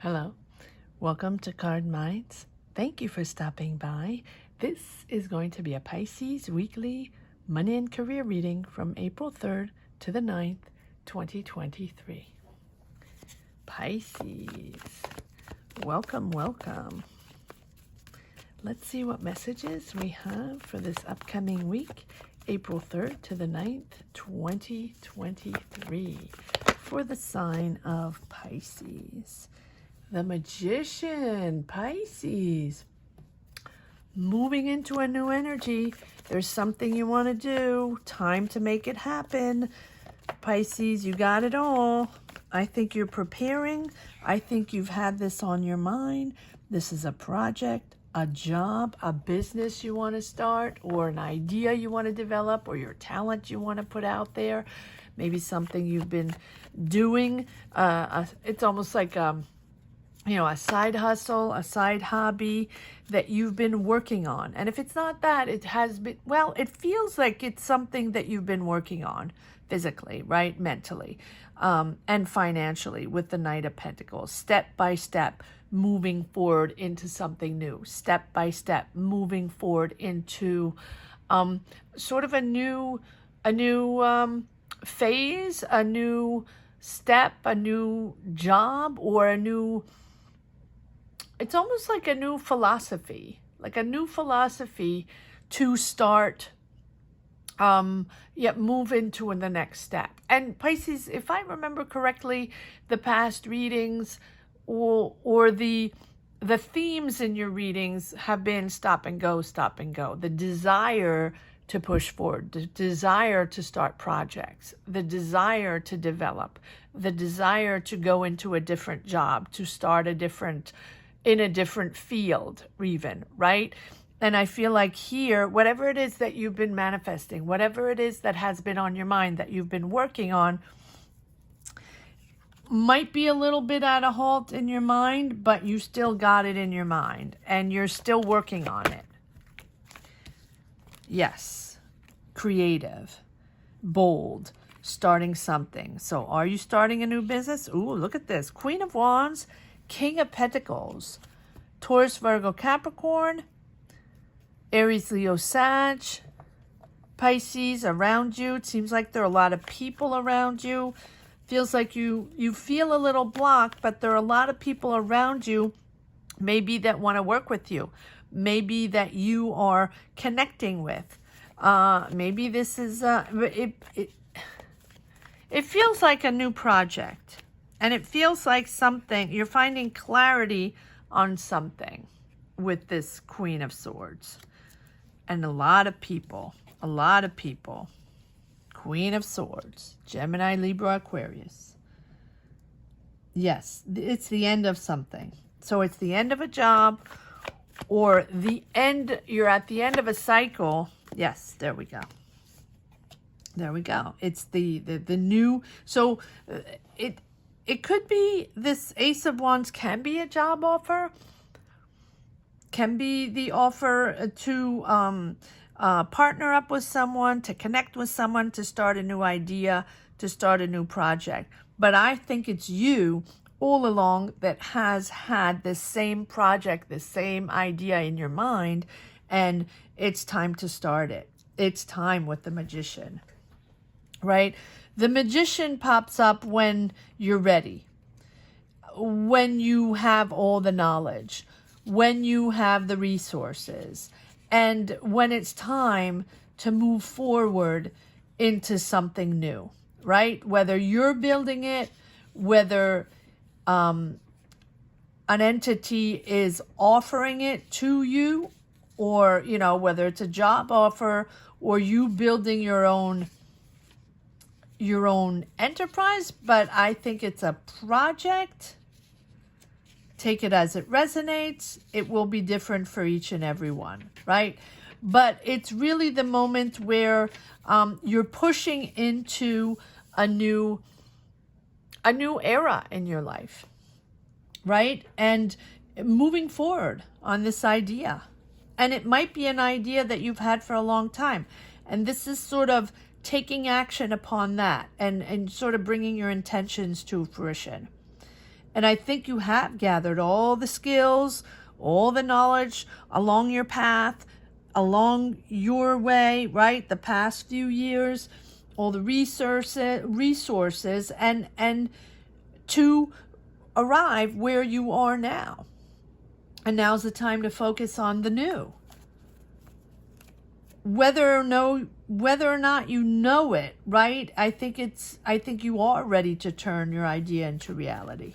Hello, welcome to Card Minds. Thank you for stopping by. This is going to be a Pisces weekly money and career reading from April 3rd to the 9th, 2023. Pisces, welcome, welcome. Let's see what messages we have for this upcoming week, April 3rd to the 9th, 2023, for the sign of Pisces. The Magician, Pisces, moving into a new energy. There's something you want to do. Time to make it happen. Pisces, you got it all. I think you're preparing. I think you've had this on your mind. This is a project, a job, a business you want to start, or an idea you want to develop, or your talent you want to put out there. Maybe something you've been doing. It's almost like a side hustle, a side hobby that you've been working on. And if it's not that, it has been, well, it feels like it's something that you've been working on physically, right? Mentally, and financially with the Knight of Pentacles, step by step, moving forward into something new, step by step, moving forward into sort of a new phase, a new step, a new job, or it's almost like a new philosophy, to start, move into the next step. And Pisces, if I remember correctly, the past readings or the themes in your readings have been stop and go, stop and go. The desire to push forward, the desire to start projects, the desire to develop, the desire to go into a different job, to start in a different field even, right? And I feel like here, whatever it is that you've been manifesting, whatever it is that has been on your mind that you've been working on, might be a little bit at a halt in your mind, but you still got it in your mind and you're still working on it. Yes, creative, bold, starting something. So are you starting a new business? Ooh, look at this. Queen of Wands, King of Pentacles, Taurus, Virgo, Capricorn, Aries, Leo, Sag, Pisces around you. It seems like there are a lot of people around you. Feels like you feel a little blocked, but there are a lot of people around you maybe that want to work with you. Maybe that you are connecting with. Maybe this is, it feels like a new project. And it feels like something, you're finding clarity on something with this Queen of Swords. And a lot of people. Queen of Swords, Gemini, Libra, Aquarius. Yes, it's the end of something. So it's the end of a job or you're at the end of a cycle. Yes, there we go. It's the new, so it could be this Ace of Wands can be a job offer, can be the offer to partner up with someone, to connect with someone, to start a new idea, to start a new project. But I think it's you all along that has had this same project, this same idea in your mind, and it's time to start it. It's time with the Magician, right? The Magician pops up when you're ready, when you have all the knowledge, when you have the resources, and when it's time to move forward into something new, right? Whether you're building it, whether an entity is offering it to you, or, whether it's a job offer or you building your own enterprise, but I think it's a project. Take it as it resonates. It will be different for each and every one, right? But it's really the moment where you're pushing into a new era in your life, right? And moving forward on this idea. And it might be an idea that you've had for a long time. And this is sort of taking action upon that and sort of bringing your intentions to fruition. And I think you have gathered all the skills, all the knowledge along your path, along your way, right? The past few years, all the resources and to arrive where you are now. And now's the time to focus on the new. Whether or not you know it, right? I think you are ready to turn your idea into reality,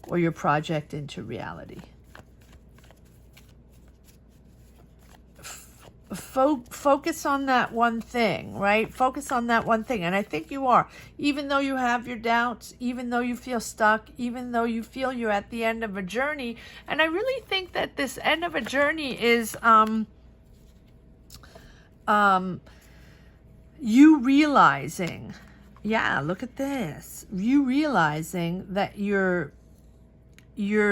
or your project into reality. Focus on that one thing, right? Focus on that one thing. And I think you are. Even though you have your doubts, even though you feel stuck, even though you feel you're at the end of a journey. And I really think that this end of a journey is you realizing, yeah, look at this. You realizing that your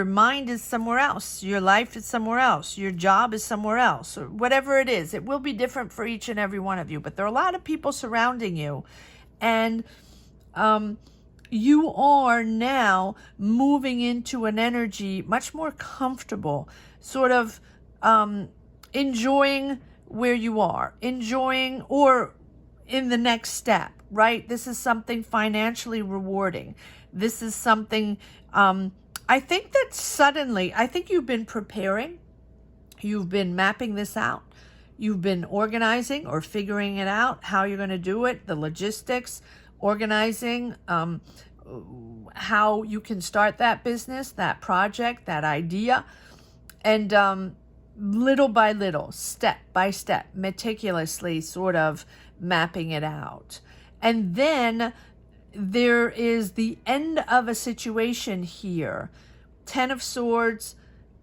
mind is somewhere else, your life is somewhere else, your job is somewhere else, or whatever it is. It will be different for each and every one of you, but there are a lot of people surrounding you, and you are now moving into an energy much more comfortable, sort of enjoying where you are, enjoying, or in the next step, right? This is something financially rewarding. This is something, I think that suddenly, I think you've been preparing, you've been mapping this out, you've been organizing or figuring it out, how you're going to do it, the logistics, organizing, how you can start that business, that project, that idea, and little by little, step by step, meticulously sort of mapping it out. And then there is the end of a situation here. 10 of Swords,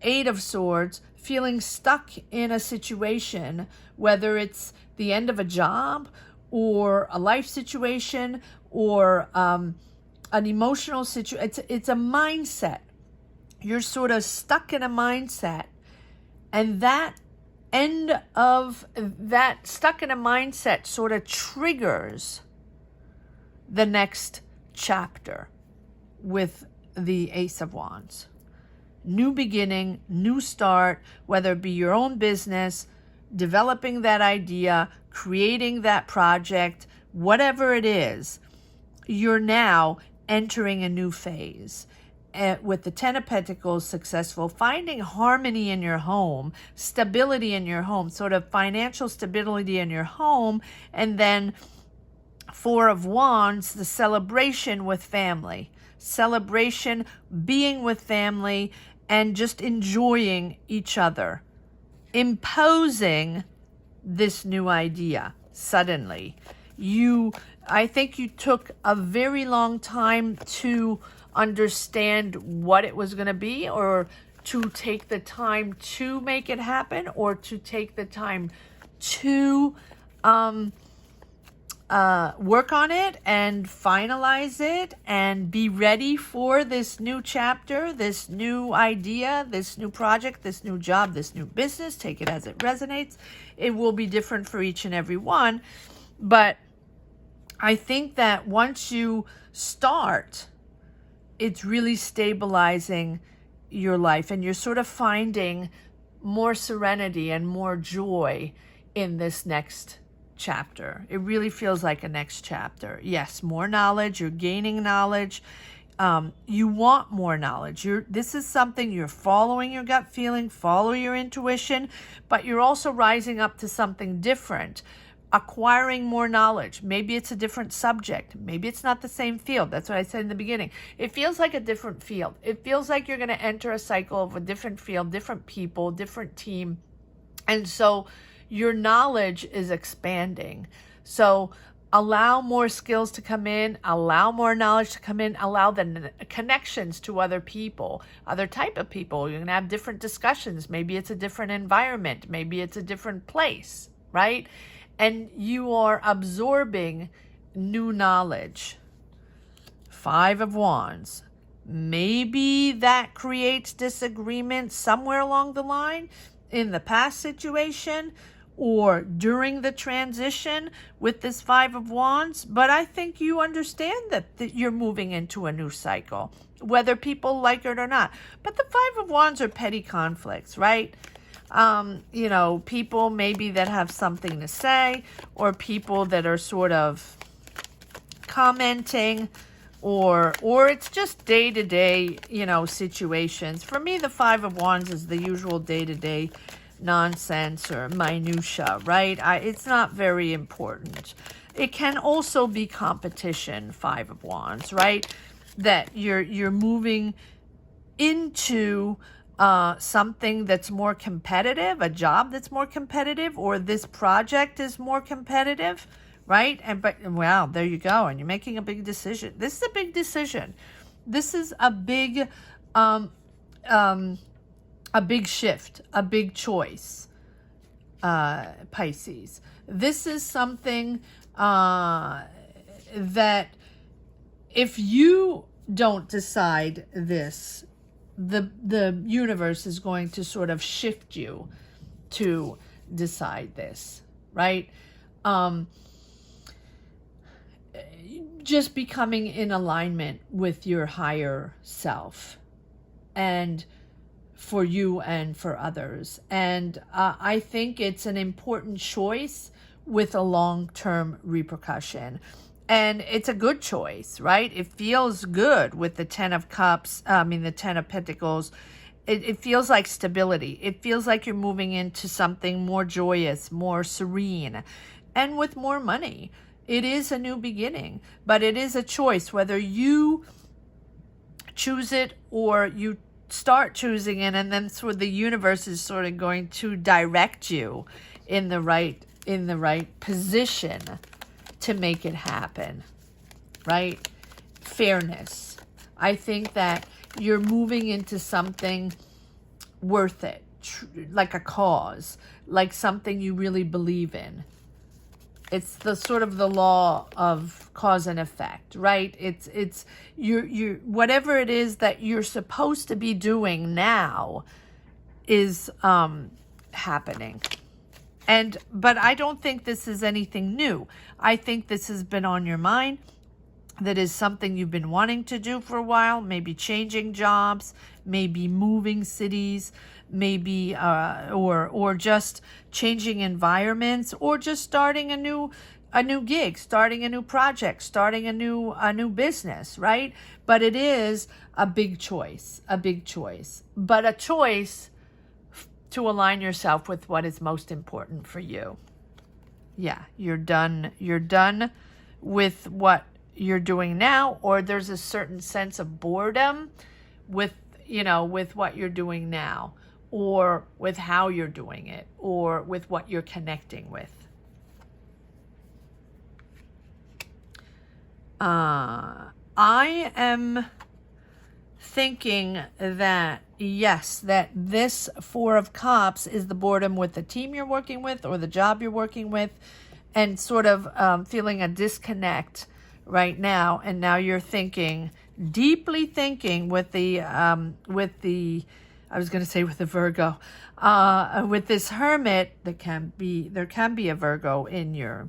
8 of Swords, feeling stuck in a situation, whether it's the end of a job or a life situation or an emotional situation. It's a mindset. You're sort of stuck in a mindset. And that end of that stuck in a mindset sort of triggers the next chapter with the Ace of Wands. New beginning, new start, whether it be your own business, developing that idea, creating that project, whatever it is, you're now entering a new phase. With the 10 of Pentacles, successful, finding harmony in your home, stability in your home, sort of financial stability in your home, and then 4 of Wands, the celebration with family, celebration, being with family, and just enjoying each other, imposing this new idea suddenly. I think you took a very long time to understand what it was going to be, or to take the time to make it happen, or to take the time to work on it and finalize it and be ready for this new chapter, this new idea, this new project, this new job, this new business. Take it as it resonates. It will be different for each and every one, but I think that once you start, it's really stabilizing your life, and you're sort of finding more serenity and more joy in this next chapter. It really feels like a next chapter. Yes, more knowledge. You're gaining knowledge. You want more knowledge. This is something you're following your gut feeling, follow your intuition, but you're also rising up to something different. Acquiring more knowledge. Maybe it's a different subject. Maybe it's not the same field. That's what I said in the beginning. It feels like a different field. It feels like you're going to enter a cycle of a different field, different people, different team. And so your knowledge is expanding. So allow more skills to come in, allow more knowledge to come in, allow the connections to other people, other type of people. You're going to have different discussions. Maybe it's a different environment. Maybe it's a different place, right? And you are absorbing new knowledge. 5 of Wands. Maybe that creates disagreement somewhere along the line in the past situation, or during the transition with this Five of Wands, but I think you understand that you're moving into a new cycle, whether people like it or not. But the Five of Wands are petty conflicts, right? You know, people maybe that have something to say, or people that are sort of commenting, or it's just day-to-day, you know, situations. For me, the Five of Wands is the usual day-to-day nonsense or minutia, right? It's not very important. It can also be competition, Five of Wands, right? That you're moving into something that's more competitive, a job that's more competitive, or this project is more competitive, right? But wow, there you go, and you're making a big decision. This is a big decision. This is a big shift, a big choice, Pisces. This is something that if you don't decide this, the universe is going to sort of shift you to decide this, right? Just becoming in alignment with your higher self, and for you and for others. And I think it's an important choice with a long-term repercussion. And it's a good choice, right? It feels good with the Ten of Cups, the Ten of Pentacles. It feels like stability. It feels like you're moving into something more joyous, more serene, and with more money. It is a new beginning, but it is a choice whether you choose it or you start choosing it, and then sort of the universe is sort of going to direct you in the right position to make it happen, right? Fairness. I think that you're moving into something worth it, like a cause, like something you really believe in. It's the sort of the law of cause and effect, right? It's you're whatever it is that you're supposed to be doing now is happening. But I don't think this is anything new. I think this has been on your mind. That is something you've been wanting to do for a while, maybe changing jobs, maybe moving cities, maybe or just changing environments, or just starting a new gig, starting a new project, starting a new business, right? But it is a big choice, but a choice to align yourself with what is most important for you. Yeah, you're done with what you're doing now, or there's a certain sense of boredom with what you're doing now, or with how you're doing it, or with what you're connecting with. I am thinking that, yes, that this Four of Cups is the boredom with the team you're working with or the job you're working with, and sort of feeling a disconnect right now. And now you're deeply thinking with the I was going to say with the Virgo, with this Hermit. There can be a Virgo in your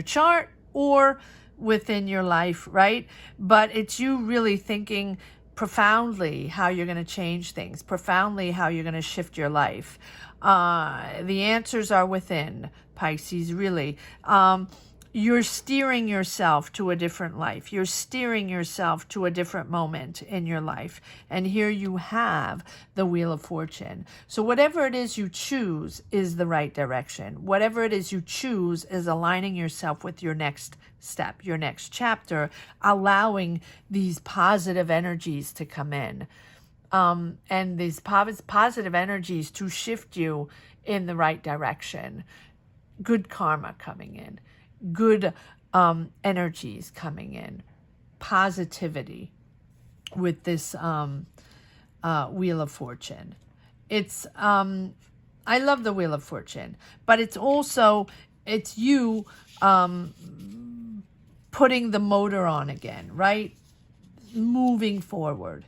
chart or within your life, right? But it's you really thinking profoundly how you're going to change things, profoundly how you're going to shift your life. The answers are within, Pisces, really. You're steering yourself to a different life. You're steering yourself to a different moment in your life. And here you have the Wheel of Fortune. So whatever it is you choose is the right direction. Whatever it is you choose is aligning yourself with your next step, your next chapter, allowing these positive energies to come in. And these positive energies to shift you in the right direction. Good karma coming in. Good energies coming in, positivity with this Wheel of Fortune. It's I love the Wheel of Fortune, but it's you putting the motor on again, right? Moving forward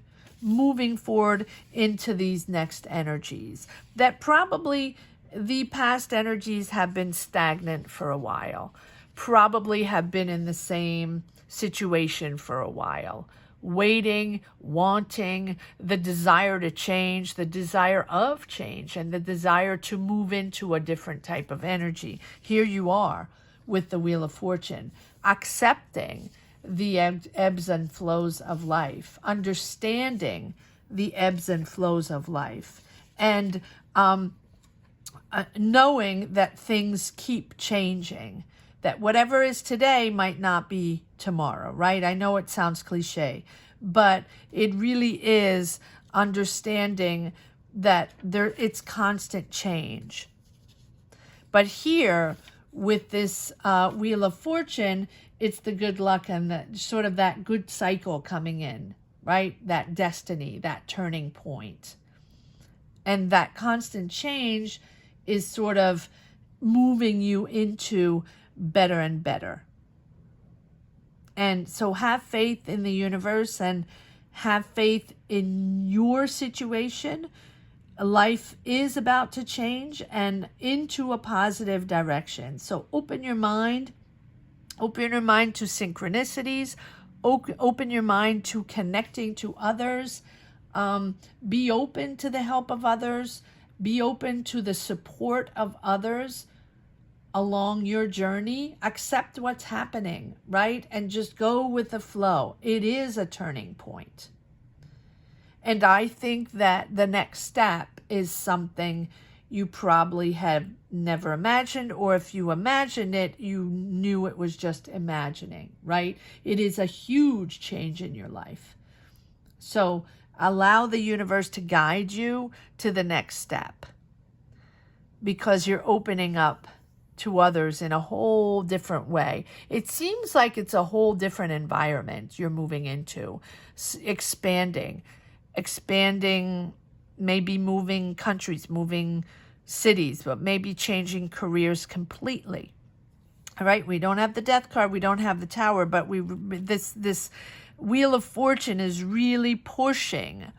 into these next energies that probably the past energies have been stagnant for a while, probably have been in the same situation for a while, waiting, wanting, the desire to change, the desire of change, and the desire to move into a different type of energy. Here you are with the Wheel of Fortune, accepting the ebbs and flows of life, understanding the ebbs and flows of life, and knowing that things keep changing, that whatever is today might not be tomorrow, right? I know it sounds cliche, but it really is understanding that it's constant change. But here, with this Wheel of Fortune, it's the good luck and that good cycle coming in, right? That destiny, that turning point. And that constant change is sort of moving you into better and better. And so have faith in the universe and have faith in your situation. Life is about to change and into a positive direction. So open your mind to synchronicities, open your mind to connecting to others, be open to the help of others, be open to the support of others along your journey. Accept what's happening, right? And just go with the flow. It is a turning point. And I think that the next step is something you probably have never imagined, or if you imagined it, you knew it was just imagining, right? It is a huge change in your life. So allow the universe to guide you to the next step, because you're opening up to others in a whole different way. It seems like it's a whole different environment you're moving into, expanding, maybe moving countries, moving cities, but maybe changing careers completely. All right, we don't have the Death card, we don't have the Tower, but this Wheel of Fortune is really pushing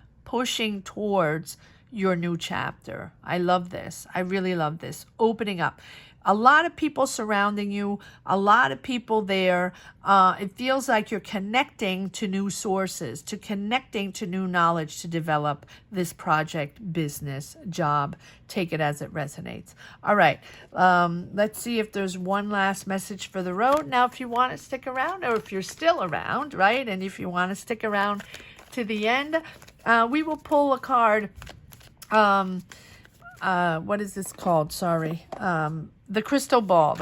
towards your new chapter. I love this. I really love this. Opening up. A lot of people surrounding you, a lot of people there. It feels like you're connecting to new sources, to connecting to new knowledge to develop this project, business, job. Take it as it resonates. All right. Let's see if there's one last message for the road. Now, if you want to stick around, or if you're still around, right? And if you want to stick around to the end, we will pull a card. What is this called? Sorry. The crystal ball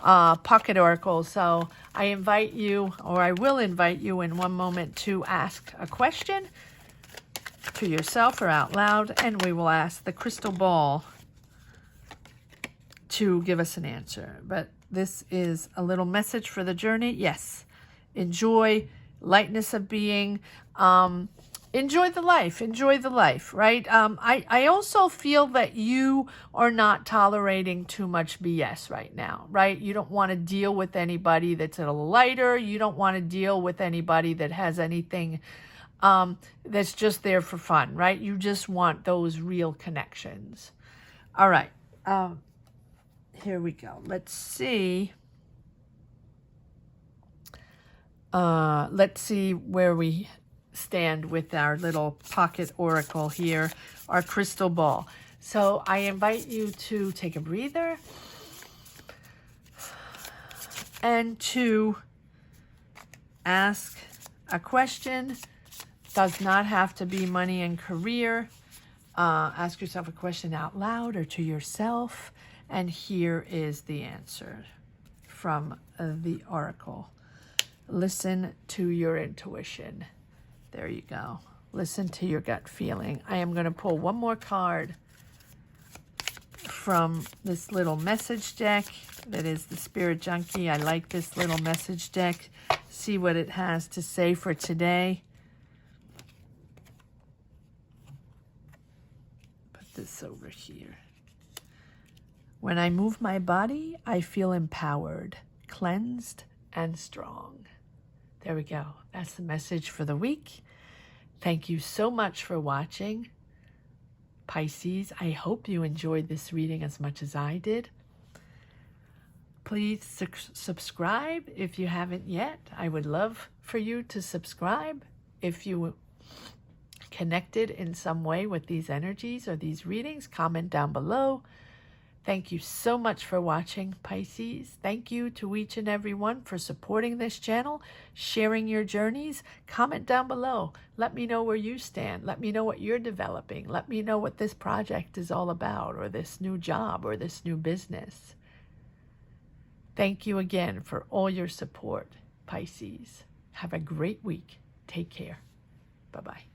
pocket oracle. So I invite you, or I will invite you in one moment, to ask a question to yourself or out loud, and we will ask the crystal ball to give us an answer. But this is a little message for the journey. Yes, enjoy lightness of being. Enjoy the life, right? I also feel that you are not tolerating too much BS right now, right? You don't want to deal with anybody that's a little lighter. You don't want to deal with anybody that has anything that's just there for fun, right? You just want those real connections. All right. Here we go. Let's see. Let's see where we stand with our little pocket oracle here, our crystal ball. So I invite you to take a breather and to ask a question. Does not have to be money and career. Ask yourself a question out loud or to yourself, and here is the answer from the oracle. Listen to your intuition. There you go. Listen to your gut feeling. I am going to pull one more card from this little message deck that is the Spirit Junkie. I like this little message deck. See what it has to say for today. Put this over here. When I move my body, I feel empowered, cleansed, and strong. There we go. That's the message for the week. Thank you so much for watching. Pisces, I hope you enjoyed this reading as much as I did. Please subscribe if you haven't yet. I would love for you to subscribe if you connected in some way with these energies or these readings. Comment down below. Thank you so much for watching, Pisces. Thank you to each and every one for supporting this channel, sharing your journeys. Comment down below. Let me know where you stand. Let me know what you're developing. Let me know what this project is all about, or this new job, or this new business. Thank you again for all your support, Pisces. Have a great week. Take care. Bye-bye.